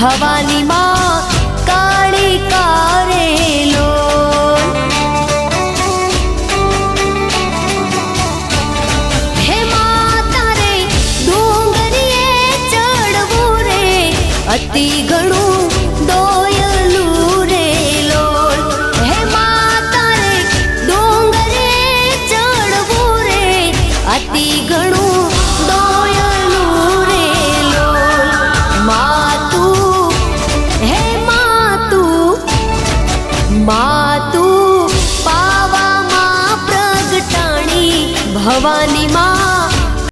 ભવાની માં કાળી કારેલો હે માતા રે ડુંગરીએ ચડવું રે અતિ ઘણું દોયલું રે લોલ હે માતા રે ડુંગરે ચડવું રે અતિ ઘણું દોયલું રે લોલ માતું હે માતું પાવામાં પ્રગટાણી ભવાની